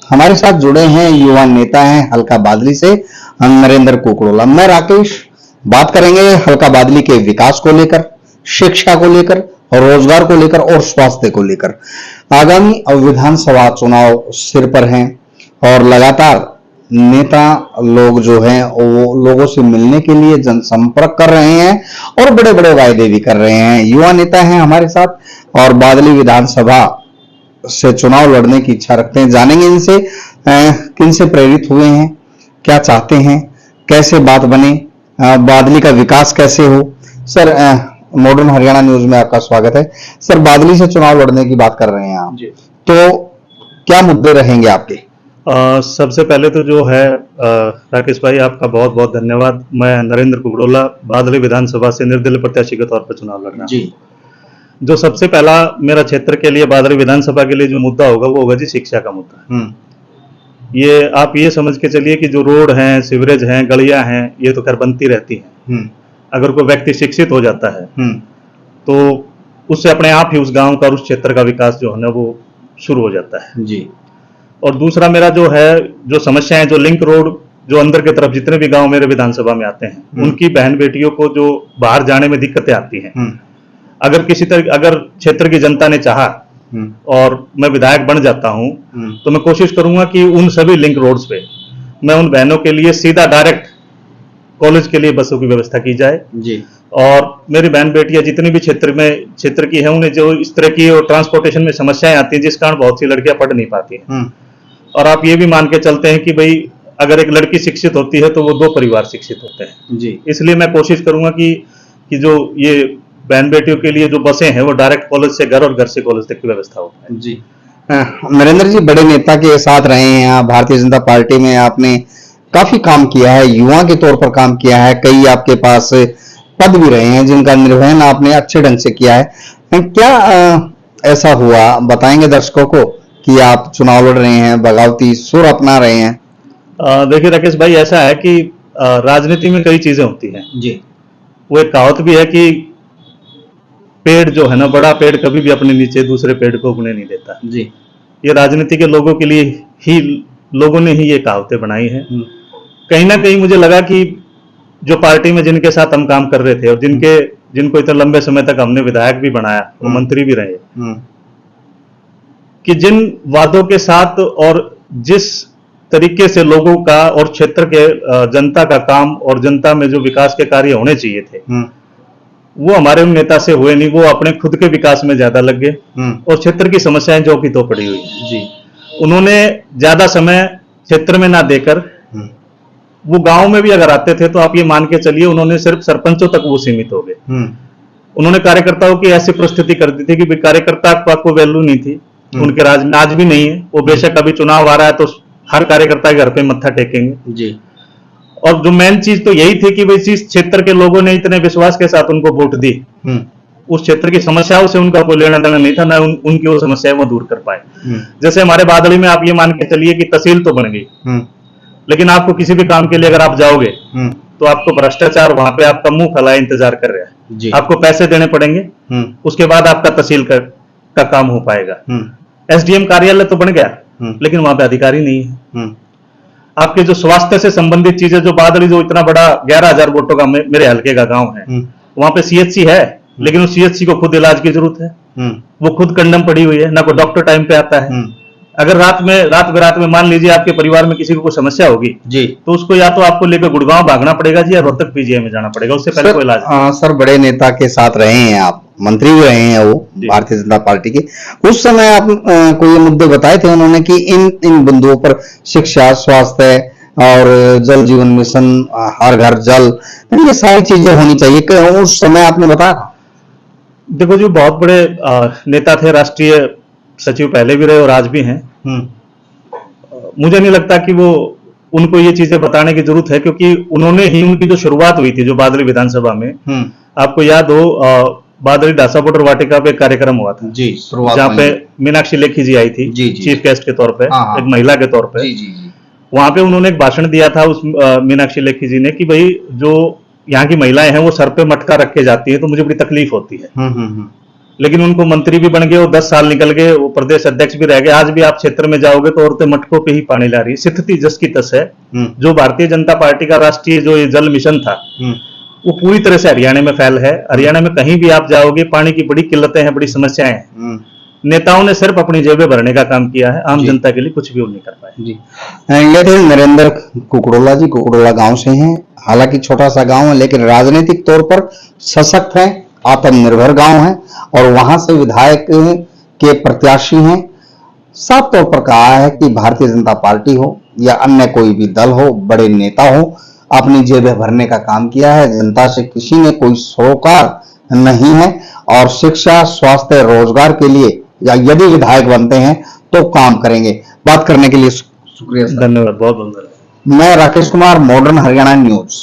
हमारे साथ जुड़े हैं युवा नेता हैं हल्का बादली से नरेंद्र कुकड़ोला। मैं राकेश बात करेंगे हल्का बादली के विकास को लेकर, शिक्षा को लेकर, रोजगार को लेकर और स्वास्थ्य को लेकर। आगामी विधानसभा चुनाव सिर पर हैं और लगातार नेता लोग जो हैं वो लोगों से मिलने के लिए जनसंपर्क कर रहे हैं और बड़े बड़े वायदे भी कर रहे हैं। युवा नेता हैं हमारे साथ और बादली विधानसभा से चुनाव लड़ने की इच्छा रखते हैं। जानेंगे इनसे किन से प्रेरित हुए हैं, क्या चाहते हैं, कैसे बात बने, बादली का विकास कैसे हो। सर, मॉडर्न हरियाणा न्यूज में आपका स्वागत है। सर, बादली से चुनाव लड़ने की बात कर रहे हैं आप, तो क्या मुद्दे रहेंगे आपके? सबसे पहले तो जो है राकेश भाई, आपका बहुत बहुत धन्यवाद। मैं नरेंद्र कुकड़ोला बादली विधानसभा से निर्दलीय प्रत्याशी के तौर पर चुनाव लड़ रहा हूँ। जो सबसे पहला मेरा क्षेत्र के लिए बादली विधानसभा के लिए जो मुद्दा होगा वो होगा जी शिक्षा का मुद्दा। ये आप ये समझ के चलिए कि जो रोड हैं, सीवरेज हैं, गलियां हैं, ये तो खैर बनती रहती हैं। अगर कोई व्यक्ति शिक्षित हो जाता है तो उससे अपने आप ही उस गांव का, उस क्षेत्र का विकास जो है ना वो शुरू हो जाता है जी। और दूसरा मेरा जो है, जो समस्याएं, जो लिंक रोड, जो अंदर की तरफ जितने भी गांव मेरे विधानसभा में आते हैं उनकी बहन बेटियों को जो बाहर जाने में दिक्कतें आती हैं, अगर किसी तरह, अगर क्षेत्र की जनता ने चाहा और मैं विधायक बन जाता हूं तो मैं कोशिश करूंगा कि उन सभी लिंक रोड्स पे मैं उन बहनों के लिए सीधा डायरेक्ट कॉलेज के लिए बसों की व्यवस्था की जाए जी। और मेरी बहन बेटियां जितनी भी क्षेत्र की है, उन्हें जो इस तरह की और ट्रांसपोर्टेशन में समस्याएं आती हैं जिस कारण बहुत सी लड़कियां पढ़ नहीं पाती हैं। और आप ये भी मान के चलते हैं कि भाई अगर एक लड़की शिक्षित होती है तो वो 2 परिवार शिक्षित होते हैं जी। इसलिए मैं कोशिश करूंगा कि जो ये बहन बेटियों के लिए जो बसें हैं वो डायरेक्ट कॉलेज से घर और घर से कॉलेज तक की व्यवस्था हो है जी। नरेंद्र जी, बड़े नेता के साथ रहे हैं आप, भारतीय जनता पार्टी में आपने काफी काम किया है, युवा के तौर पर काम किया है, कई आपके पास पद भी रहे हैं जिनका निर्वहन आपने अच्छे ढंग से किया है। क्या ऐसा हुआ, बताएंगे दर्शकों को, कि आप चुनाव लड़ रहे हैं, बगावती सुर अपना रहे हैं? देखिए राकेश भाई, ऐसा है कि राजनीति में कई चीजें होती हैं जी। वो एक कहावत भी है कि पेड़ जो है ना, बड़ा पेड़ कभी भी अपने नीचे दूसरे पेड़ को उगने नहीं देता जी। ये राजनीति के लोगों के लिए ही, लोगों ने ही ये कहावतें बनाई हैं। कहीं ना कहीं मुझे लगा कि जो पार्टी में जिनके साथ हम काम कर रहे थे और जिनको इतने लंबे समय तक हमने विधायक भी बनाया और मंत्री भी रहे, कि जिन वादों के साथ और जिस तरीके से लोगों का और क्षेत्र के जनता का काम और जनता में जो विकास के कार्य होने चाहिए थे वो हमारे उन नेता से हुए नहीं। वो अपने खुद के विकास में ज्यादा लग गए और क्षेत्र की समस्याएं जो की तो पड़ी हुई जी। उन्होंने ज्यादा समय क्षेत्र में ना देकर वो गांव में भी अगर आते थे तो आप ये मान के चलिए उन्होंने सिर्फ सरपंचों तक वो सीमित हो गए। उन्होंने कार्यकर्ताओं की ऐसी परिस्थिति कर दी थी कि कार्यकर्ता को वैल्यू नहीं थी उनके राज में, आज भी नहीं है। वो बेशक अभी चुनाव आ रहा है तो हर कार्यकर्ता के घर पे मत्था टेकेंगे जी। और जो मेन चीज तो यही थी कि भाई जिस क्षेत्र के लोगों ने इतने विश्वास के साथ उनको वोट दी, उस क्षेत्र की समस्याओं से उनका कोई लेना देना नहीं था, ना उनकी वो समस्याएं वो दूर कर पाए। जैसे हमारे बादली में आप ये मान के चलिए कि तहसील तो बन गई, लेकिन आपको किसी भी काम के लिए अगर आप जाओगे तो आपको भ्रष्टाचार वहां पे आपका मुंह फैलाए इंतजार कर रहा है। आपको पैसे देने पड़ेंगे, उसके बाद आपका तहसील का काम हो पाएगा। एसडीएम कार्यालय तो बन गया लेकिन वहां पे अधिकारी नहीं है। आपके जो स्वास्थ्य से संबंधित चीजें, जो बादली जो इतना बड़ा 11,000 वोटों का मेरे हल्के का गांव है, वहां पे सीएचसी है लेकिन उस सीएचसी को खुद इलाज की जरूरत है, वो खुद कंडम पड़ी हुई है, ना कोई डॉक्टर टाइम पे आता है। अगर रात में मान लीजिए आपके परिवार में किसी को कोई समस्या होगी जी, तो उसको या तो आपको लेकर गुड़गांव भागना पड़ेगा जी, या रोहतक पीजीआई में जाना पड़ेगा, उससे पहले कोई इलाज। सर, बड़े नेता के साथ रहे हैं आप, मंत्री भी रहे हैं वो भारतीय जनता पार्टी के। उस समय आप को ये मुद्दे बताए थे उन्होंने कि इन बिंदुओं पर शिक्षा, स्वास्थ्य और जल जीवन मिशन, हर घर जल, ये सारी चीजें होनी चाहिए, उस समय आपने बताया? देखो जी, बहुत बड़े नेता थे, राष्ट्रीय सचिव पहले भी रहे और आज भी हैं। मुझे नहीं लगता कि वो उनको ये चीजें बताने की जरूरत है, क्योंकि उन्होंने ही, उनकी जो शुरुआत हुई थी जो बादली विधानसभा में, आपको याद हो बादली ढासा बॉर्डर वाटिका पे कार्यक्रम हुआ था जी, जहाँ पे मीनाक्षी लेखी जी आई थी चीफ गेस्ट के तौर पे, एक महिला के तौर पे। वहां पे उन्होंने एक भाषण दिया था उस मीनाक्षी लेखी जी ने कि भाई जो यहाँ की महिलाएं हैं वो सर पे मटका रख के जाती है तो मुझे बड़ी तकलीफ होती है। लेकिन उनको मंत्री भी बन गए और 10 साल निकल गए, वो प्रदेश अध्यक्ष भी रह गए। आज भी आप क्षेत्र में जाओगे तो औरतें मटकों पे ही पानी ला रही है। स्थिति जस की तस है। जो भारतीय जनता पार्टी का राष्ट्रीय जो ये जल मिशन था, वो पूरी तरह से हरियाणा में फैल है। हरियाणा में कहीं भी आप जाओगे पानी की बड़ी किल्लतें हैं, बड़ी समस्याएं हैं। नेताओं ने सिर्फ अपनी जेबें भरने का काम किया है, आम जनता के लिए कुछ भी वो नहीं कर पाए। जी, ये थे नरेंद्र कुकड़ोला जी। कुकड़ोला गांव से हैं, हालांकि छोटा सा गांव है लेकिन राजनीतिक तौर पर सशक्त है, आत्मनिर्भर गांव है और वहां से विधायक के प्रत्याशी हैं। साफ तौर पर कहा है कि भारतीय जनता पार्टी हो या अन्य कोई भी दल हो, बड़े नेता हो, अपनी जेबें भरने का काम किया है। जनता से किसी ने कोई सरोकार नहीं है और शिक्षा, स्वास्थ्य, रोजगार के लिए या यदि विधायक बनते हैं तो काम करेंगे। बात करने के लिए शुक्रिया सर। धन्यवाद, बहुत बहुत धन्यवाद। मैं राकेश कुमार, मॉडर्न हरियाणा न्यूज।